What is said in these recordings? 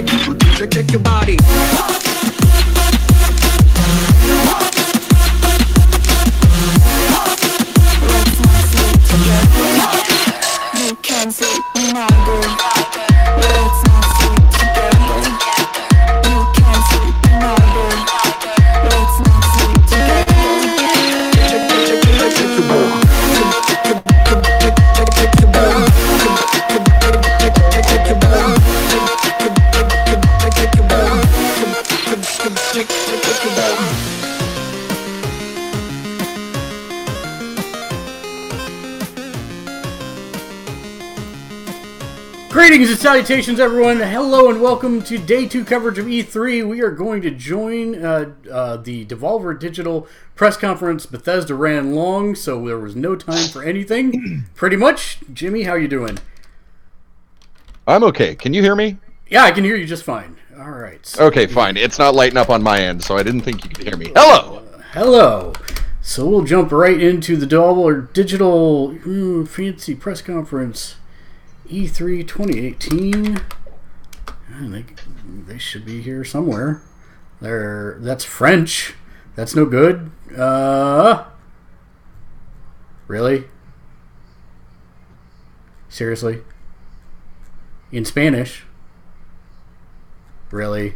Shake your body. You can't sleep longer. Let's not sleep together. You can't sleep longer. Let's not sleep together. Greetings and salutations, everyone. Hello and welcome to Day 2 coverage of E3. We are going to join the Devolver Digital press conference. Bethesda ran long, so there was no time for anything. Pretty much. Jimmy, how you doing? I'm okay. Can you hear me? Yeah, I can hear you just fine. All right. So okay, fine. It's not lighting up on my end, so I didn't think you could hear me. Hello! Hello. So we'll jump right into the Devolver Digital fancy press conference. E3 2018. They should be here somewhere. That's French. That's no good. Really? Seriously? In Spanish? Really?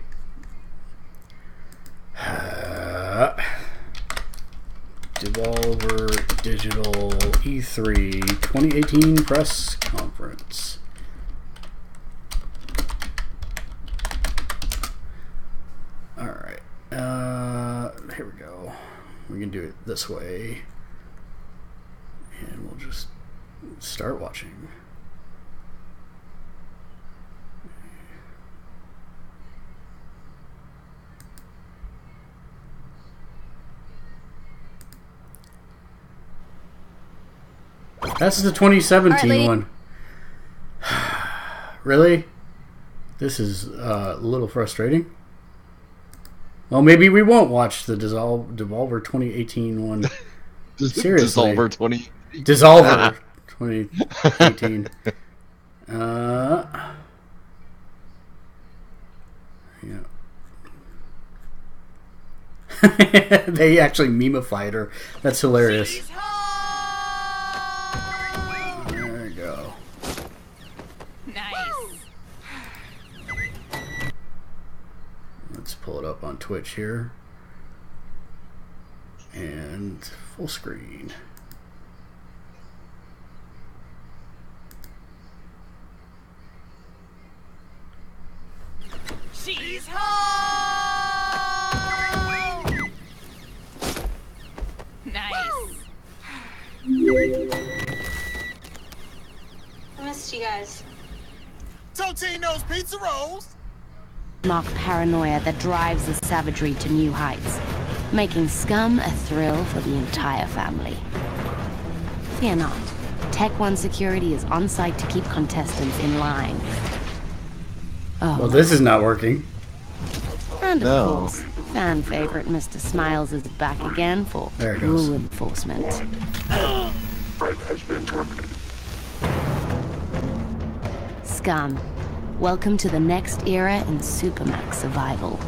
Devolver Digital E3 2018 press conference. Alright. Here we go. We can do it this way. And we'll just start watching. That's the 2017 one. Really? This is a little frustrating. Well, maybe we won't watch the Devolver 2018 one. Seriously. Devolver 2018. Yeah. They actually meme-ified her. That's hilarious. Pull it up on Twitch here and full screen. She's home! Nice. I missed you guys. Totino's Pizza Rolls! Mark paranoia that drives the savagery to new heights, making Scum a thrill for the entire family. Fear not. Tech One Security is on site to keep contestants in line. Oh, well, this is not working. And of course, fan favorite Mr. Smiles is back again for rule enforcement. Scum. Welcome to the next era in Supermax survival.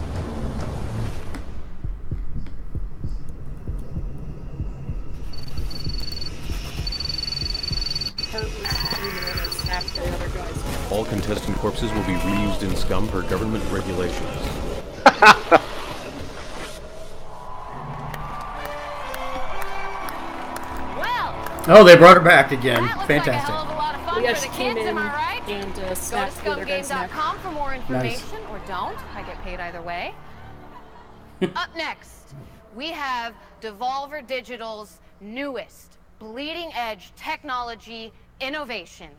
All contestant corpses will be reused in Scum per government regulations. Oh, they brought her back again. Fantastic. We actually came in and snapped the other guy's neck. Go to scumgame.com for more information, Nice. or don't. I get paid either way. Up next, we have Devolver Digital's newest bleeding-edge technology innovation.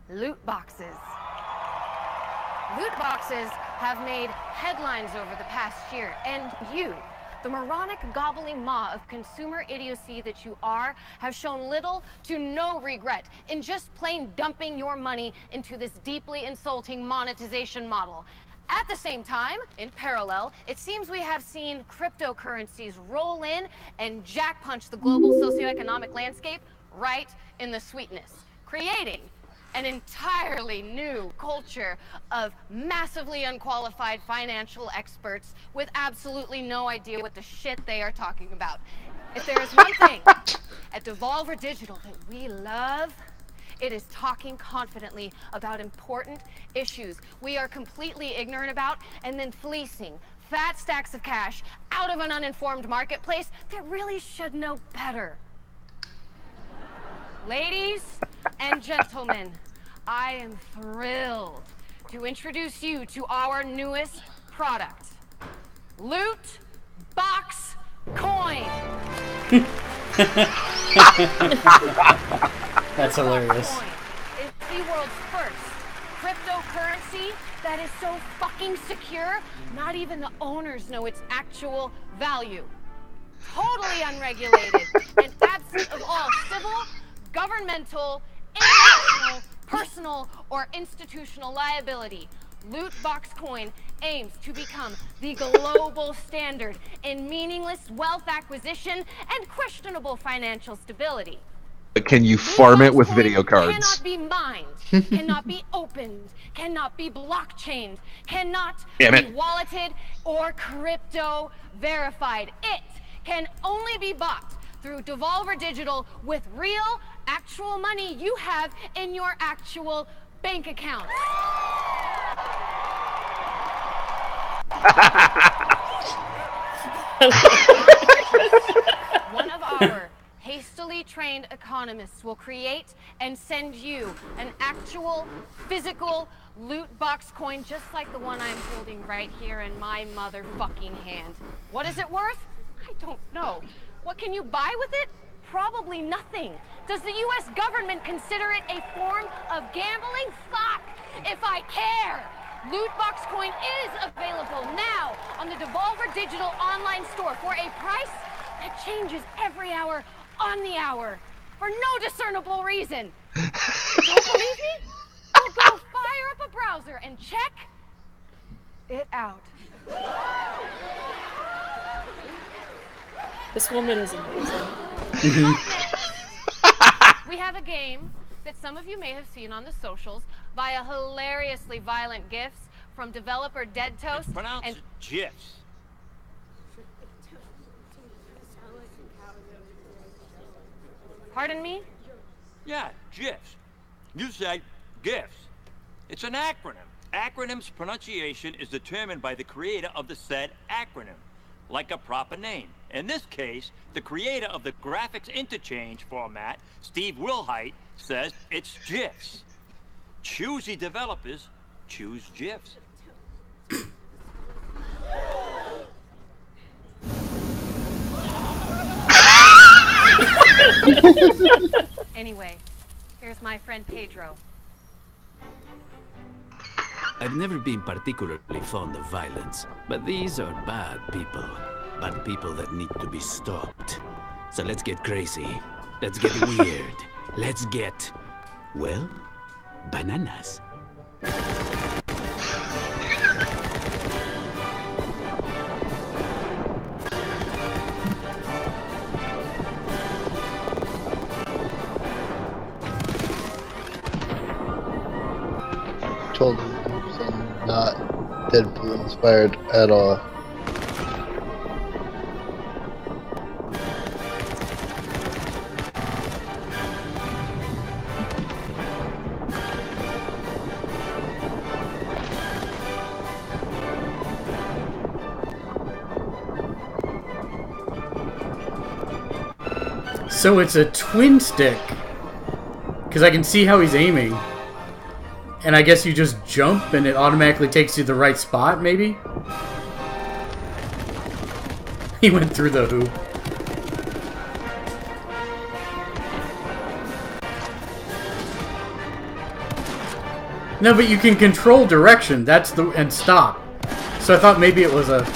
Loot boxes. Loot boxes have made headlines over the past year, and you, the moronic gobbling maw of consumer idiocy that you are, have shown little to no regret in just plain dumping your money into this deeply insulting monetization model. At the same time, in parallel, it seems we have seen cryptocurrencies roll in and jack punch the global socioeconomic landscape right in the sweetness, creating an entirely new culture of massively unqualified financial experts with absolutely no idea what the shit they are talking about. If there is one thing at Devolver Digital that we love, it is talking confidently about important issues we are completely ignorant about and then fleecing fat stacks of cash out of an uninformed marketplace that really should know better. Ladies and gentlemen, I am thrilled to introduce you to our newest product, Loot Box Coin. That's hilarious. It's the world's first cryptocurrency that is so fucking secure, not even the owners know its actual value. Totally unregulated and absent of all civil, governmental, international, personal, or institutional liability. Loot Box Coin aims to become the global standard in meaningless wealth acquisition and questionable financial stability. But can you farm it with video cards? Cannot be mined, cannot be opened, cannot be blockchained, cannot be walleted or crypto verified. It can only be bought through Devolver Digital with real, actual money you have in your actual bank account. One of our hastily trained economists will create and send you an actual physical loot box coin just like the one I'm holding right here in my motherfucking hand. What is it worth? I don't know. What can you buy with it? Probably nothing. Does the US government consider it a form of gambling? Fuck if I care. Loot Box Coin is available now on the Devolver Digital online store for a price that changes every hour on the hour for no discernible reason. Don't believe me? Well, go fire up a browser and check it out. This woman is amazing. We have a game that some of you may have seen on the socials via hilariously violent GIFs from developer Dead Toast. Pronounce and it GIFs. Pardon me? Yeah, GIFs. You said GIFs. It's an acronym. Acronym's pronunciation is determined by the creator of the said acronym, like a proper name. In this case, the creator of the graphics interchange format, Steve Wilhite, says it's GIFs. Choosy developers choose GIFs. Anyway, here's my friend Pedro. I've never been particularly fond of violence, but these are bad people. Bad people that need to be stopped. So let's get crazy. Let's get weird. Let's get, well, bananas. Told him I'm not Deadpool inspired at all. So it's a twin stick. Because I can see how he's aiming. And I guess you just jump and it automatically takes you to the right spot, maybe? He went through the hoop. No, but you can control direction. That's the... and stop. So I thought maybe it was a...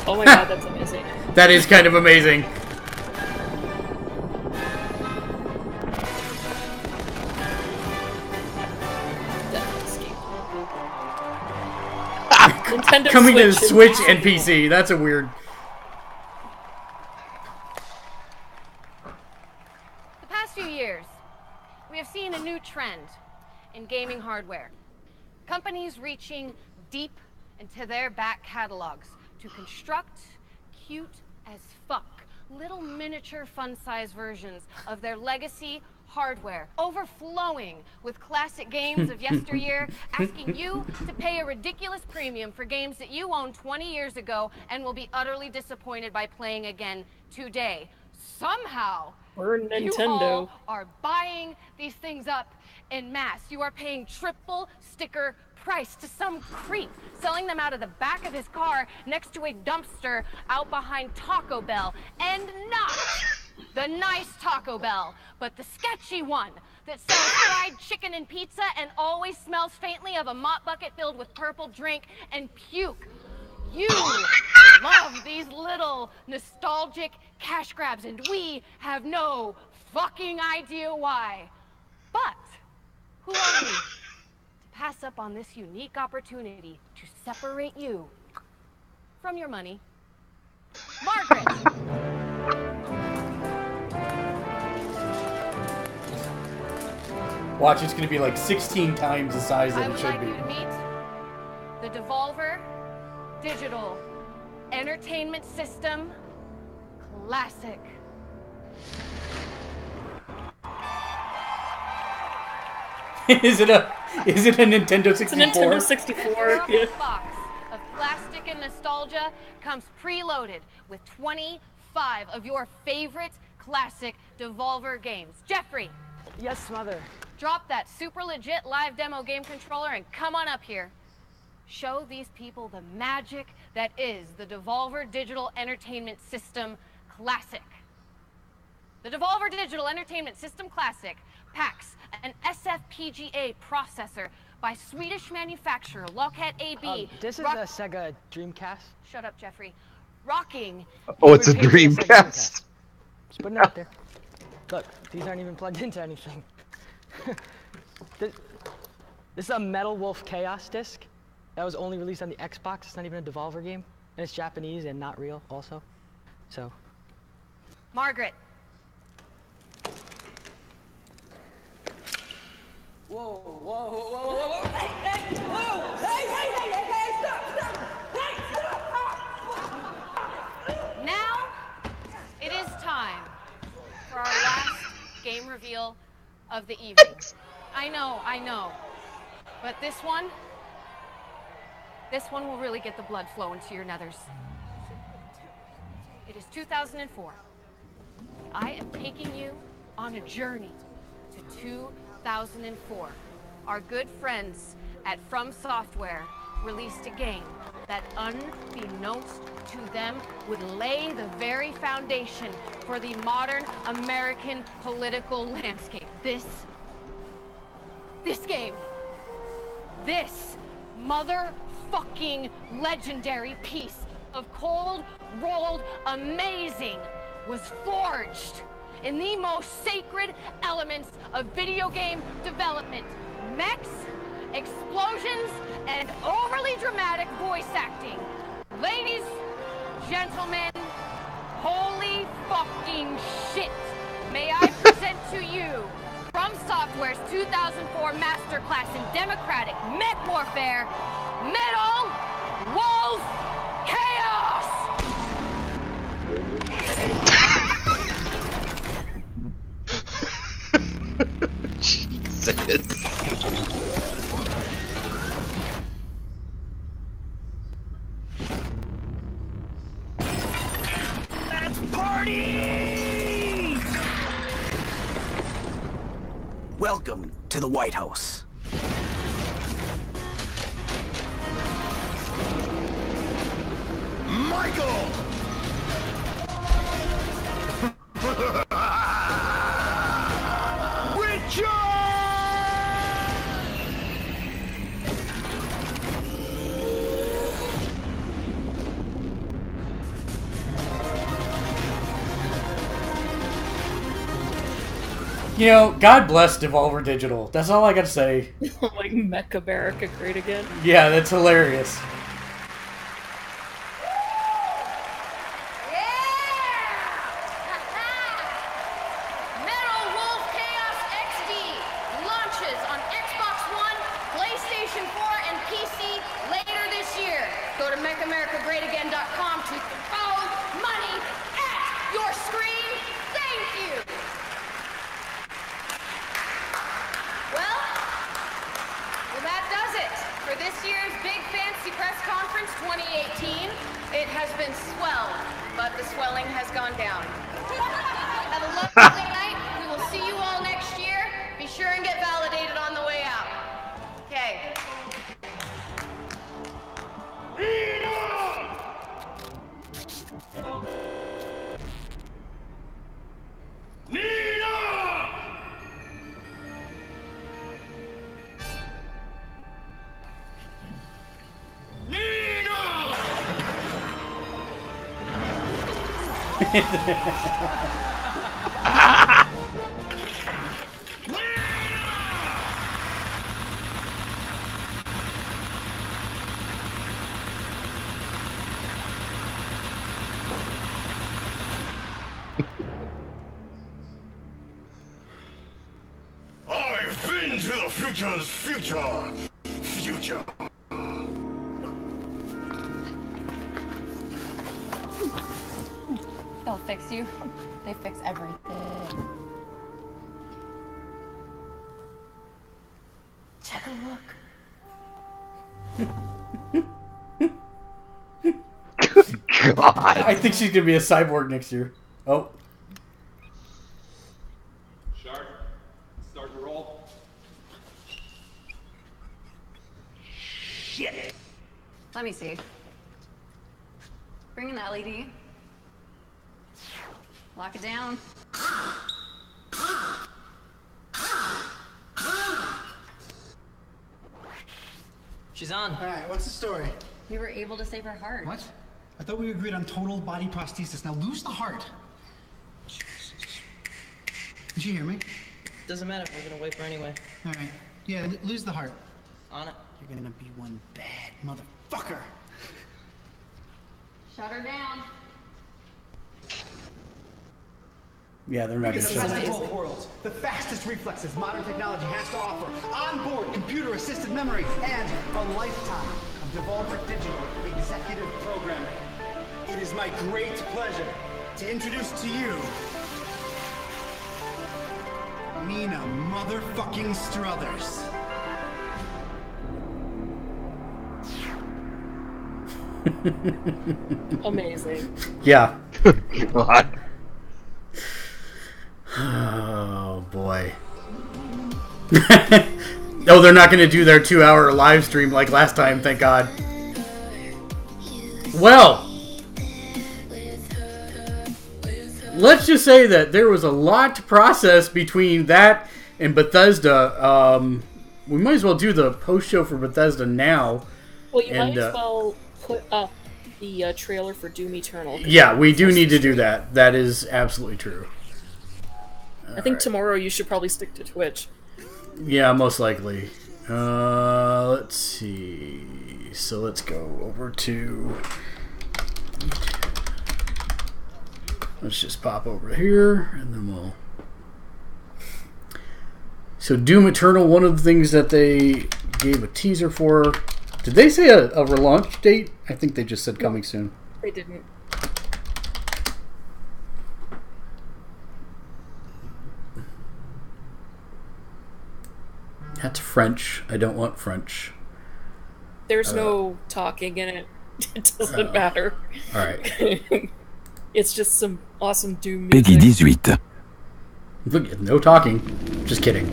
Oh my god, that's amazing. That is kind of amazing. Nintendo Coming to the Switch Switch and PC. That's a weird... few years, we have seen a new trend in gaming hardware. Companies reaching deep into their back catalogs to construct cute as fuck little miniature fun-size versions of their legacy hardware, overflowing with classic games of yesteryear, asking you to pay a ridiculous premium for games that you owned 20 years ago and will be utterly disappointed by playing again today. Somehow, We're you Nintendo. all are buying these things up en masse. You are paying triple sticker price to some creep selling them out of the back of his car next to a dumpster out behind Taco Bell. And not the nice Taco Bell, but the sketchy one that sells fried chicken and pizza and always smells faintly of a mop bucket filled with purple drink and puke. You love these little nostalgic cash grabs, and we have no fucking idea why. But who are we to pass up on this unique opportunity to separate you from your money? Margaret! Watch, it's gonna be like 16 times the size I that it would should like be. you to meet the Devolver Digital Entertainment System Classic. Is it a Nintendo 64? It's a Nintendo 64. A Yeah. box of plastic and nostalgia comes preloaded with 25 of your favorite classic Devolver games. Jeffrey. Yes, Mother. Drop that super legit live demo game controller and come on up here. Show these people the magic that is the Devolver Digital Entertainment System Classic. The Devolver Digital Entertainment System Classic packs an SFPGA processor by Swedish manufacturer Lockheed AB. This is a Sega Dreamcast. Shut up, Jeffrey. Rocking. Oh, it's a Sega Dreamcast. Dreamcast. Just putting it out there. Look, these aren't even plugged into anything. This is a Metal Wolf Chaos disc that was only released on the Xbox. It's not even a Devolver game, and it's Japanese and not real also. So, Margaret. whoa, whoa, whoa, whoa, whoa, whoa, hey, whoa, hey, stop. Now it is time for our last game reveal of the evening. I know. But this one will really get the blood flowing to your nethers. It is 2004. I am taking you on a journey to 2004. Our good friends at From Software released a game that, unbeknownst to them, would lay the very foundation for the modern American political landscape. This game, this motherfucking legendary piece of cold-rolled amazing was forged in the most sacred elements of video game development. Mechs, explosions, and overly dramatic voice acting. Ladies, gentlemen, holy fucking shit. May I present to you From Software's 2004 masterclass in democratic mech warfare, Metal Wolf Chaos! Jesus. Let's party! Welcome to the White House. Michael! You know, God bless Devolver Digital. That's all I gotta say. Like Mecha Barraca great again. Yeah, that's hilarious. Metal Wolf on down. Have a lovely night. We will see you all next year. Be sure and get validated on the way out. Okay. I've been to the future's future. Future. They'll fix you. They fix everything. Take a look. God. I think she's gonna be a cyborg next year. Oh. Shark, start to roll. Shit. Let me see. Bring in the LED. Lock it down. She's on. Alright, what's the story? We were able to save her heart. What? I thought we agreed on total body prosthesis. Now lose the heart. Did you hear me? Doesn't matter. We're gonna wait for her anyway. Alright. Yeah, lose the heart. On it. You're gonna be one bad motherfucker. Shut her down. Yeah, they're not It's gonna the best show of both worlds. The fastest reflexes modern technology has to offer. Onboard computer-assisted memory and a lifetime of Devolver Digital executive programming. It is my great pleasure to introduce to you Nina motherfucking Struthers. Amazing. Yeah. God. Oh boy. Oh, they're not going to do their 2-hour live stream like last time, thank God. Well, let's just say that there was a lot to process between that and Bethesda. We might as well do the post show for Bethesda now. Well, you might as well put up the trailer for Doom Eternal. Yeah, we do need to do that. That is absolutely true. I think tomorrow you should probably stick to Twitch. Yeah, most likely. Let's see. So let's go over to... Let's just pop over here, and then we'll... So Doom Eternal, one of the things that they gave a teaser for... Did they say a relaunch date? I think they just said coming soon. They didn't. That's French. I don't want French. There's no talking in it. It doesn't matter. Alright. It's just some awesome Doom music. Peggy 18. Look, no talking. Just kidding.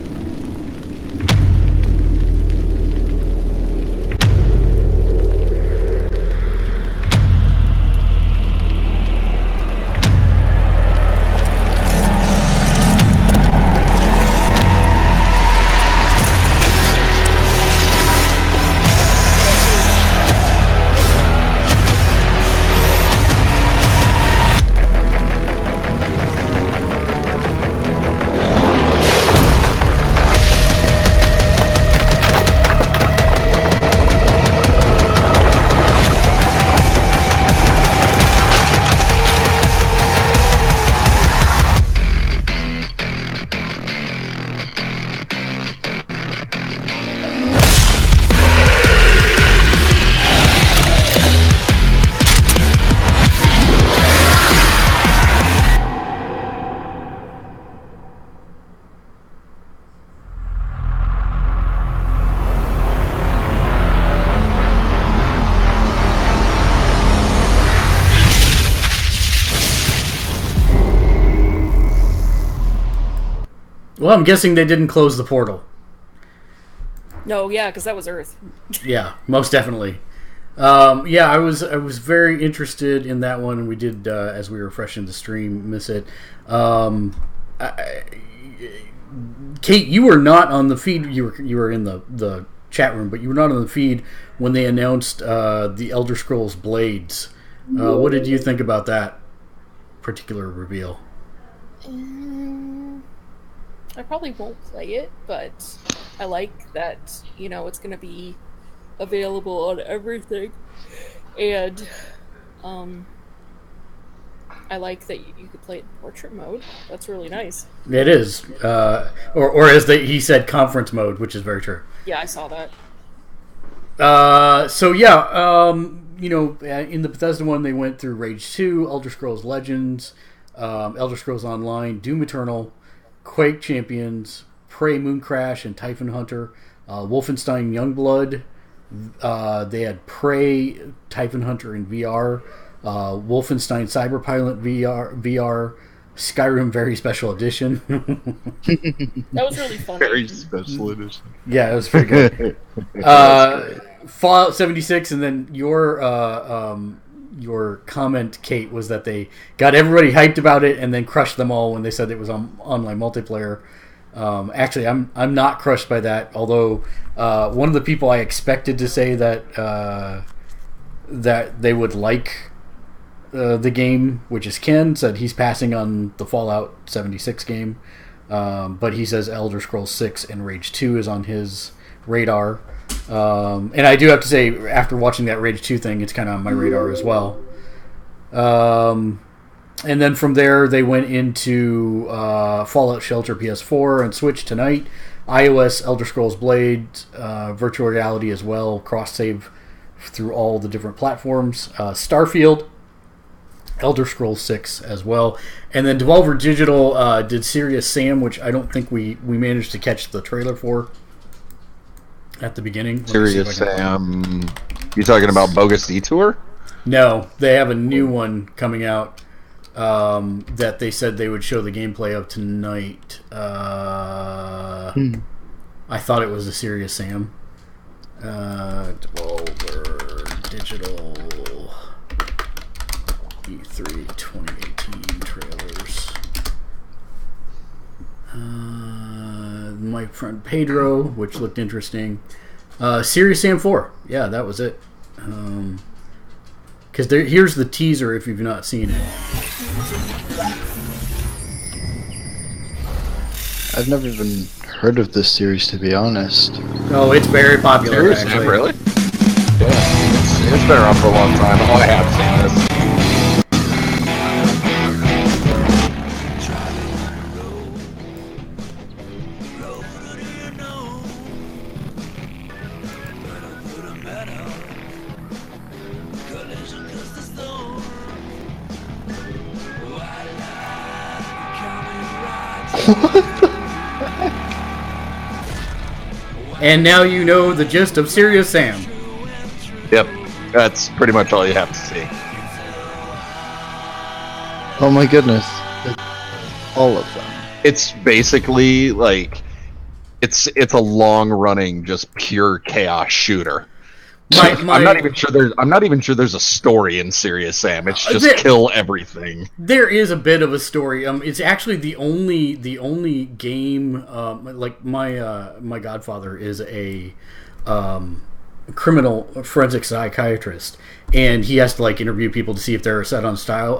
Well, I'm guessing they didn't close the portal. No, yeah, because that was Earth. Yeah, most definitely. Yeah, I was very interested in that one, and we did as we were fresh in the stream miss it. Kate, you were not on the feed. You were in the chat room, but you were not on the feed when they announced the Elder Scrolls Blades. What did you think about that particular reveal? I probably won't play it, but I like that, you know, it's going to be available on everything. And I like that you could play it in portrait mode. That's really nice. It is. Or as he said, conference mode, which is very true. Yeah, I saw that. So yeah, you know, in the Bethesda one, they went through Rage 2, Elder Scrolls Legends, Elder Scrolls Online, Doom Eternal, Quake Champions, Prey Mooncrash and Typhon Hunter, Wolfenstein Youngblood. They had Prey, Typhon Hunter in VR, Wolfenstein Cyberpilot VR, Skyrim Very Special Edition. That was really fun. Very Special Edition. Yeah, it was pretty good. Fallout 76, and then your comment, Kate, was that they got everybody hyped about it and then crushed them all when they said it was on online multiplayer. Actually, I'm not crushed by that. Although one of the people I expected to say that that they would like the game, which is Ken, said he's passing on the Fallout 76 game, but he says Elder Scrolls 6 and Rage 2 is on his radar. And I do have to say, after watching that Rage 2 thing, it's kind of on my radar as well. And then from there, they went into Fallout Shelter PS4 and Switch tonight. iOS, Elder Scrolls Blade, virtual reality as well, cross-save through all the different platforms. Starfield, Elder Scrolls 6 as well. And then Devolver Digital did Serious Sam, which I don't think we managed to catch the trailer for at the beginning. Serious Sam. You talking about Bogus Detour? No, they have a new one coming out that they said they would show the gameplay of tonight. I thought it was a Serious Sam. Devolver Digital E3 2018 trailers. My friend Pedro, which looked interesting. Serious Sam 4. Yeah, that was it. Because here's the teaser if you've not seen it. I've never even heard of this series, to be honest. Oh, it's very popular. Seriously, actually. Really? Yeah, it's been around for a long time. Oh, I have seen this. And now you know the gist of Serious Sam. Yep, that's pretty much all you have to see. Oh my goodness. All of them. It's basically like it's a long running just pure chaos shooter. I'm not even sure there's a story in Serious Sam. It's just kill everything. There is a bit of a story. It's actually the only game. Like my godfather is a criminal forensic psychiatrist, and he has to like interview people to see if they're set on trial,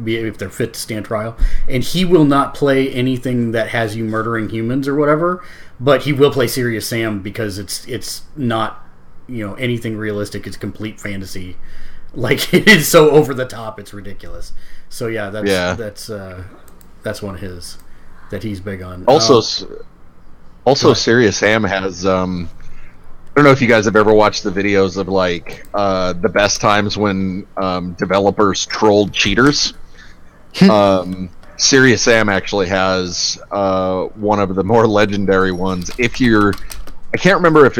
if they're fit to stand trial. And he will not play anything that has you murdering humans or whatever, but he will play Serious Sam because it's not, you know, anything realistic. It's complete fantasy. Like, it is so over the top, it's ridiculous. So yeah, that's one of his that he's big on. Also Serious Sam has I don't know if you guys have ever watched the videos of like the best times when developers trolled cheaters. Serious Sam actually has one of the more legendary ones. I can't remember if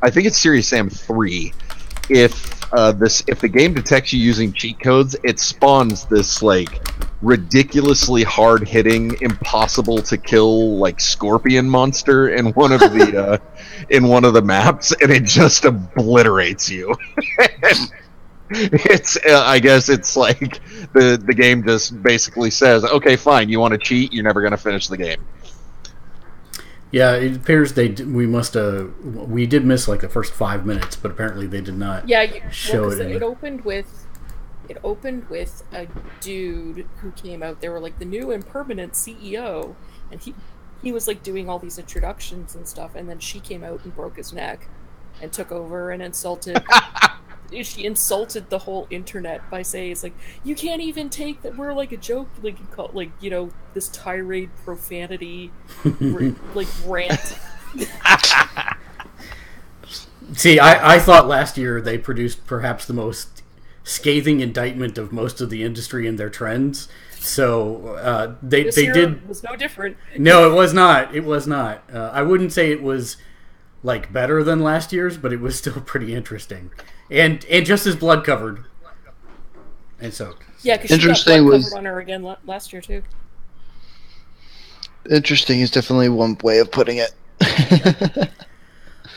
I think it's Serious Sam 3. If the game detects you using cheat codes, it spawns this like ridiculously hard-hitting, impossible to kill like scorpion monster in one of the in one of the maps, and it just obliterates you. It's I guess it's like the game just basically says, okay, fine, you want to cheat, you're never going to finish the game. Yeah, it appears we did miss like the first 5 minutes, but apparently they did not show it. It opened with a dude who came out. They were like the new and permanent CEO, and he was like doing all these introductions and stuff, and then she came out and broke his neck and took over and insulted. She insulted the whole internet by saying, "It's like you can't even take that we're like a joke, like this tirade profanity, like rant." See, I thought last year they produced perhaps the most scathing indictment of most of the industry and their trends. So this they year did was no different. No, it was not. It was not. I wouldn't say it was like better than last year's, but it was still pretty interesting. And just as blood covered and soaked. Yeah, because she got blood covered on her again last year too. Interesting is definitely one way of putting it.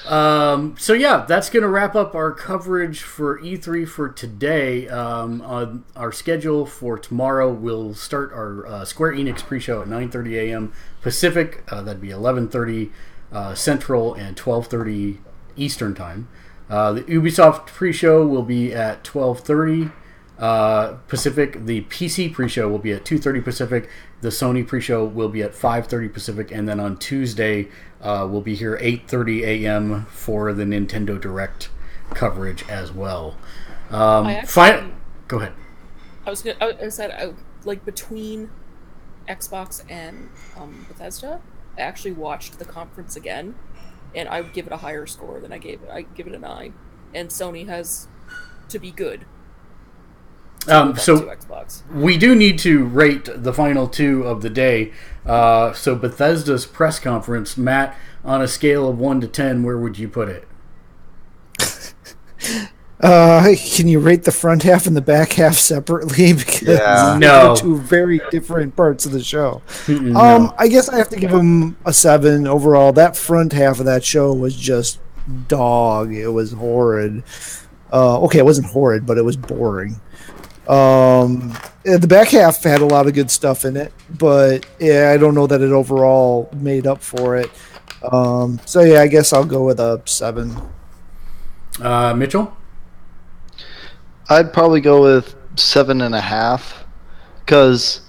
So yeah, that's going to wrap up our coverage for E3 for today. On our schedule for tomorrow, we'll start our Square Enix pre-show at 9:30 a.m. Pacific. That'd be 11:30 Central and 12:30 Eastern time. The Ubisoft pre-show will be at 12:30 Pacific. The PC pre-show will be at 2:30 Pacific. The Sony pre-show will be at 5:30 Pacific. And then on Tuesday, we'll be here 8:30 a.m. for the Nintendo Direct coverage as well. Go ahead. I said like between Xbox and Bethesda, I actually watched the conference again. And I would give it a higher score than I gave it. I give it a 9. And Sony has to be good. So Xbox. We do need to rate the final two of the day. So Bethesda's press conference, Matt, on a scale of 1 to 10, where would you put it? Can you rate the front half and the back half separately? Because no, two very different parts of the show. I guess I have to give them a 7 overall. That front half of that show was just dog. It was horrid. Okay, it wasn't horrid, but it was boring. The back half had a lot of good stuff in it, but yeah, I don't know that it overall made up for it. So yeah, I guess I'll go with a 7. Mitchell? I'd probably go with 7.5, because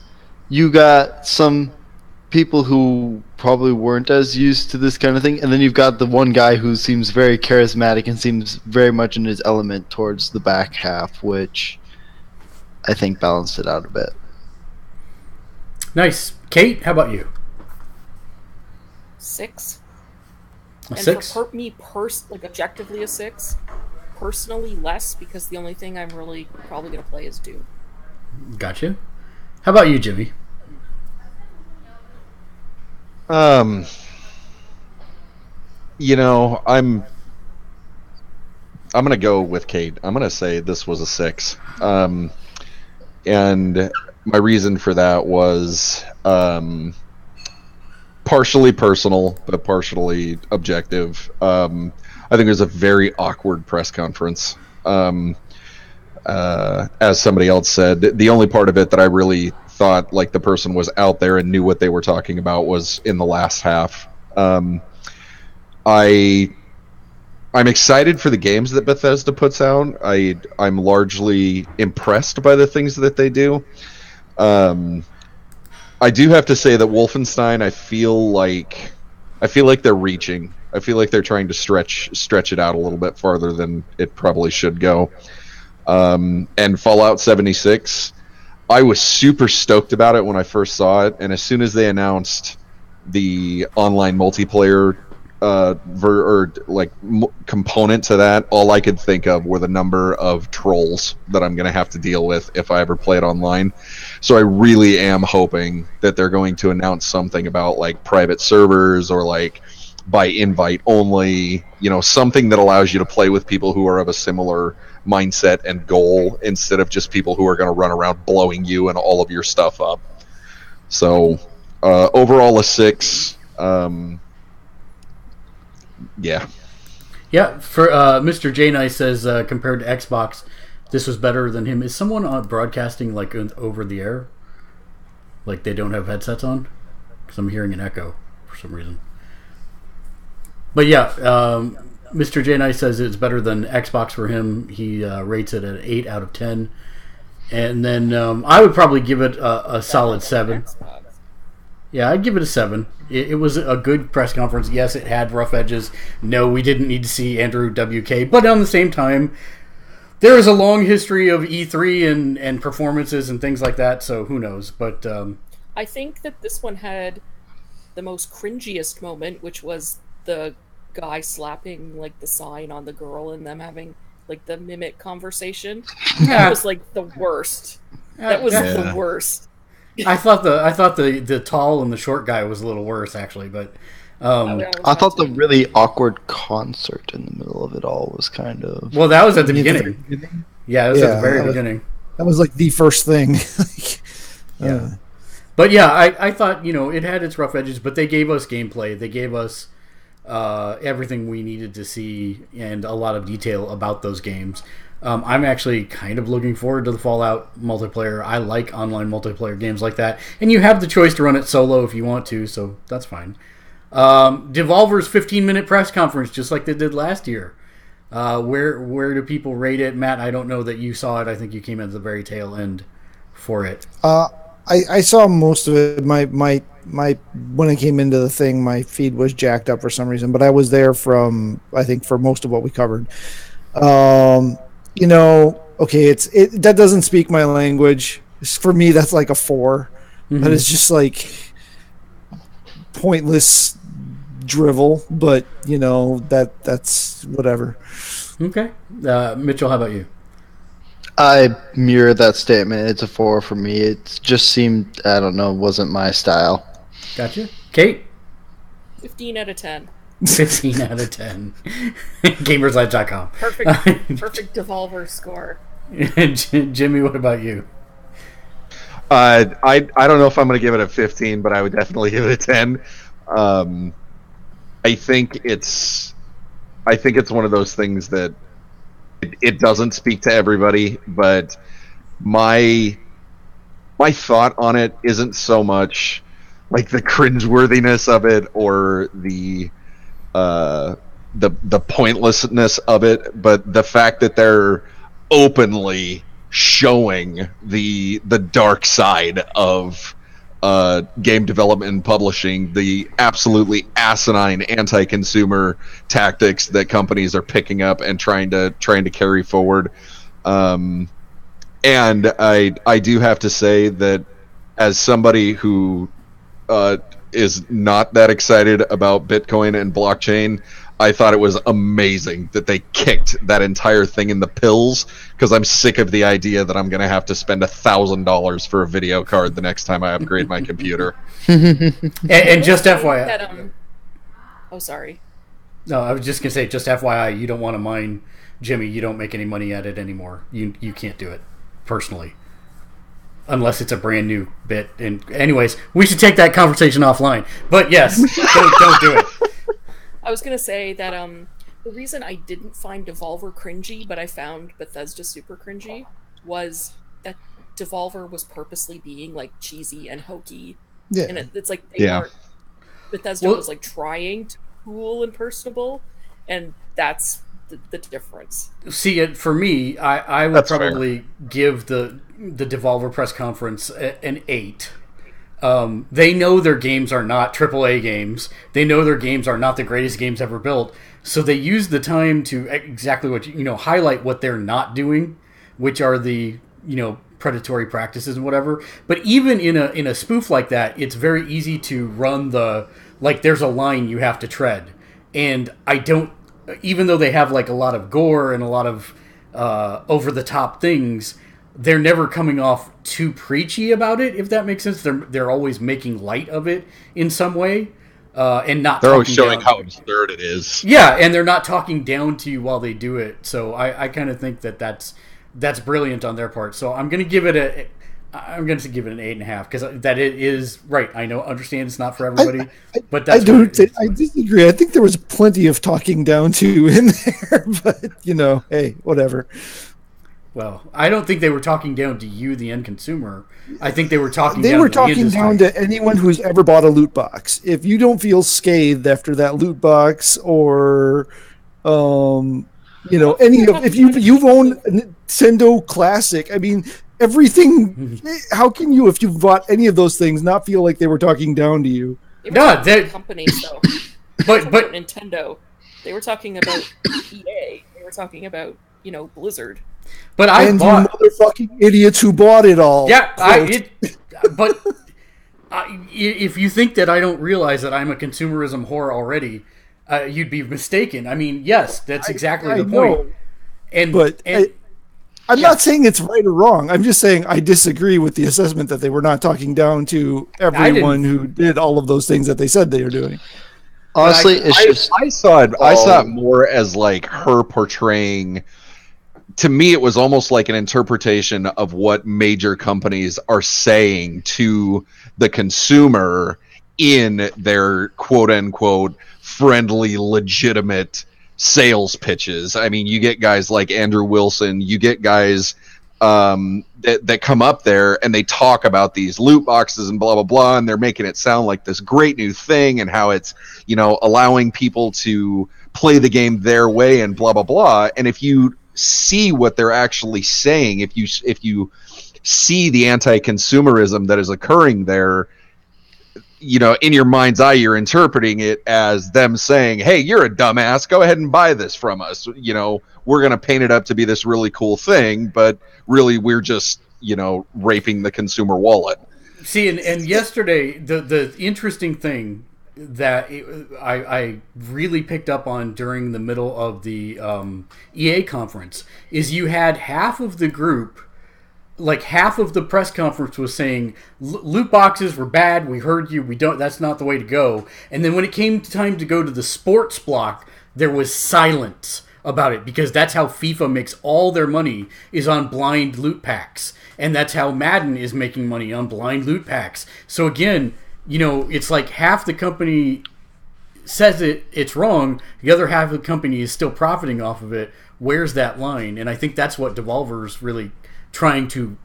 you got some people who probably weren't as used to this kind of thing, and then you've got the one guy who seems very charismatic and seems very much in his element towards the back half, which I think balanced it out a bit. Nice. Kate, how about you? 6. A 6? For me, objectively a 6. Personally, less, because the only thing I'm really probably going to play is Doom. Gotcha. How about you, Jimmy? You know, I'm going to go with Kate. I'm going to say this was a 6. And my reason for that was partially personal, but partially objective. I think it was a very awkward press conference. As somebody else said, the only part of it that I really thought like the person was out there and knew what they were talking about was in the last half. I'm excited for the games that Bethesda puts out. I'm largely impressed by the things that they do. I do have to say that Wolfenstein, I feel like they're reaching. I feel like they're trying to stretch it out a little bit farther than it probably should go. And Fallout 76, I was super stoked about it when I first saw it, and as soon as they announced the online multiplayer component to that, all I could think of were the number of trolls that I'm going to have to deal with if I ever play it online. So I really am hoping that they're going to announce something about like private servers or like by invite only, something that allows you to play with people who are of a similar mindset and goal instead of just people who are going to run around blowing you and all of your stuff up. So overall a 6. Yeah. Yeah, for Mr. J Nice says compared to Xbox, this was better than him. Is someone broadcasting like over the air? Like they don't have headsets on? Because I'm hearing an echo for some reason. But yeah, Mr. J Nice says it's better than Xbox for him. He rates it at 8 out of 10. And then I would probably give it a solid 7. Yeah, I'd give it a 7. It was a good press conference. Yes, it had rough edges. No, we didn't need to see Andrew WK. But on the same time, there is a long history of E3 and performances and things like that, so who knows. But I think that this one had the most cringiest moment, which was the guy slapping like the sign on the girl and them having like the mimic conversation. That was like the worst. That was the worst. I thought the tall and the short guy was a little worse actually, but I thought the really awkward concert in the middle of it all was kind of... Well, that was at the beginning. Yeah, it was at the very beginning. That was like the first thing. Yeah. But yeah, I thought, it had its rough edges, but they gave us gameplay. They gave us everything we needed to see and a lot of detail about those games. I'm actually kind of looking forward to the Fallout multiplayer. I like online multiplayer games like that. And you have the choice to run it solo if you want to, so that's fine. Devolver's 15-minute press conference, just like they did last year. Where do people rate it? Matt, I don't know that you saw it. I think you came at the very tail end for it. I saw most of it. My when I came into the thing, my feed was jacked up for some reason, but I was there for most of what we covered. Okay, that doesn't speak my language. For me, that's like a 4. Mm-hmm. But it's just like pointless drivel. But that's whatever. Okay, Mitchell, how about you? I mirror that statement. It's a 4 for me. It just seemed, I don't know, wasn't my style. Gotcha. Kate? 15 out of 10. 15 out of 10. Gamersledge.com. Perfect Devolver score. Jimmy, what about you? I don't know if I'm going to give it a 15, but I would definitely give it a 10. I think it's one of those things that it doesn't speak to everybody, but my thought on it isn't so much like the cringeworthiness of it or the pointlessness of it, but the fact that they're openly showing the dark side of game development and publishing, the absolutely asinine anti-consumer tactics that companies are picking up and trying to carry forward. And I do have to say that as somebody who is not that excited about Bitcoin and blockchain, I thought it was amazing that they kicked that entire thing in the pills, because I'm sick of the idea that I'm going to have to spend $1,000 for a video card the next time I upgrade my computer. and just FYI. Oh, sorry. No, I was just going to say, just FYI, you don't want to mine Jimmy. You don't make any money at it anymore. You can't do it, personally. Unless it's a brand new bit. And anyways, we should take that conversation offline. But yes, don't do it. I was going to say that the reason I didn't find Devolver cringy, but I found Bethesda super cringy, was that Devolver was purposely being like cheesy and hokey. Yeah. And it's like Bethesda was like trying to be cool and personable, and that's the difference. See, for me, I would probably give the Devolver press conference an 8. They know their games are not AAA games. They know their games are not the greatest games ever built. So they use the time to exactly what highlight what they're not doing, which are the predatory practices and whatever. But even in a spoof like that, it's very easy to run there's a line you have to tread, and I don't. Even though they have like a lot of gore and a lot of over the top things, they're never coming off too preachy about it, if that makes sense. They're always making light of it in some way. and not. They're always talking showing down. how absurd it is. Yeah, and they're not talking down to you while they do it. So I kind of think that's brilliant on their part. So I'm going to give it an 8.5 because that it is right. I know, understand it's not for everybody, but that's I disagree. I think there was plenty of talking down to in there, but hey, whatever. Well, I don't think they were talking down to you, the end consumer. I think they were talking. They down were to talking the down to anyone who's ever bought a loot box. If you don't feel scathed after that loot box, or if you've owned a Nintendo Classic, I mean, everything. How can you, if you've bought any of those things, not feel like they were talking down to you? No, they're companies though. but Nintendo, they were talking about EA. They were talking about Blizzard. But you motherfucking idiots who bought it all. Yeah, if you think that I don't realize that I'm a consumerism whore already, you'd be mistaken. I mean, yes, that's exactly the point. I'm not saying it's right or wrong. I'm just saying I disagree with the assessment that they were not talking down to everyone who did all of those things that they said they were doing. Honestly, I saw it more as like her portraying. To me, it was almost like an interpretation of what major companies are saying to the consumer in their quote-unquote friendly, legitimate sales pitches. I mean, you get guys like Andrew Wilson, you get guys that come up there and they talk about these loot boxes and blah, blah, blah, and they're making it sound like this great new thing and how it's, allowing people to play the game their way and blah, blah, blah. And if you see what they're actually saying, if you see the anti-consumerism that is occurring there, in your mind's eye, you're interpreting it as them saying, hey, you're a dumbass, go ahead and buy this from us. We're going to paint it up to be this really cool thing, but really we're just, raping the consumer wallet. See, and yesterday, the interesting thing that I really picked up on during the middle of the EA conference is you had half of the group, like half of the press conference was saying loot boxes were bad, we heard you, that's not the way to go. And then when it came time to go to the sports block, there was silence about it because that's how FIFA makes all their money, is on blind loot packs. And that's how Madden is making money, on blind loot packs. So again, it's like half the company says it's wrong, the other half of the company is still profiting off of it. Where's that line? And I think that's what Devolver's really trying to,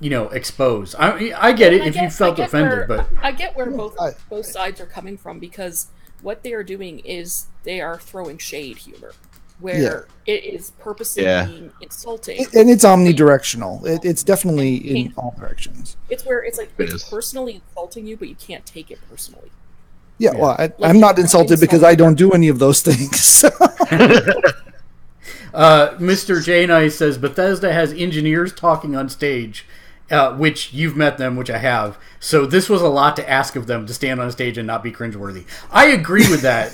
expose. I get it if you felt offended, but I get where both sides are coming from, because what they are doing is they are throwing shade humor, where it is purposely being insulting, and it's omnidirectional. It's definitely in all directions. It's where it's like it's personally insulting you, but you can't take it personally. Yeah, well, I'm not insulted because I don't do any of those things. So. Mr. J Nice says Bethesda has engineers talking on stage, which you've met them, which I have. So this was a lot to ask of them to stand on stage and not be cringeworthy. I agree with that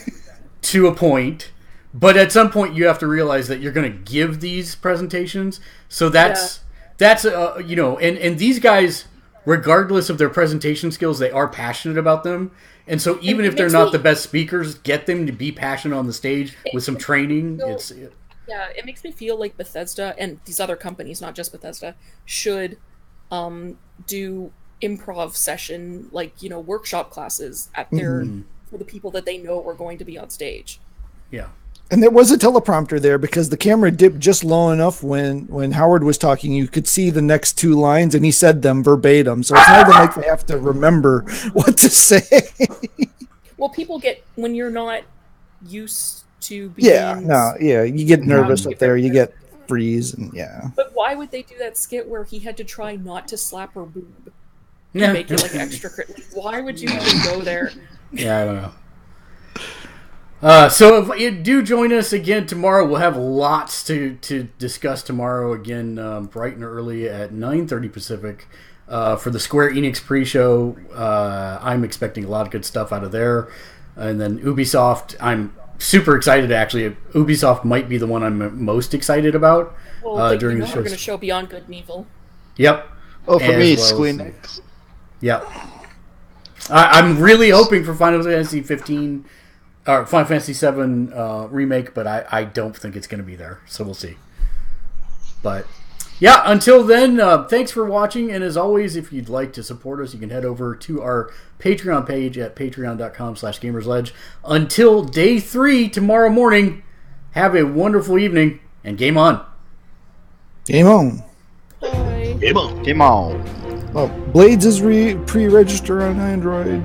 to a point. But at some point, you have to realize that you're going to give these presentations. So that's and these guys, regardless of their presentation skills, they are passionate about them. And so even if they're not the best speakers, get them to be passionate on the stage with some training. It makes me feel like Bethesda and these other companies, not just Bethesda, should do improv session, workshop classes at their for the people that they know are going to be on stage. Yeah. And there was a teleprompter there because the camera dipped just low enough when Howard was talking. You could see the next two lines, and he said them verbatim. So it's not even like they have to remember what to say. Well, people get, when you're not used to being... you get nervous up there. You get freeze, and But why would they do that skit where he had to try not to slap her boob and make it extra... Why would you even go there? Yeah, I don't know. So if you do join us again tomorrow, we'll have lots to discuss tomorrow again, bright and early at 9:30 Pacific for the Square Enix pre-show. I'm expecting a lot of good stuff out of there. And then Ubisoft, I'm super excited actually. Ubisoft might be the one I'm most excited about during the show. We're going to show Beyond Good and Evil. Yep. Oh, for me, Square Enix. Yep. I'm really hoping for Final Fantasy 15 or Final Fantasy 7 remake, but I don't think it's going to be there. So we'll see. But yeah, until then, thanks for watching. And as always, if you'd like to support us, you can head over to our Patreon page at patreon.com/Gamersledge. Until day 3 tomorrow morning, have a wonderful evening and game on. Game on. Bye. Game on. Game on. Blades is pre-register on Android.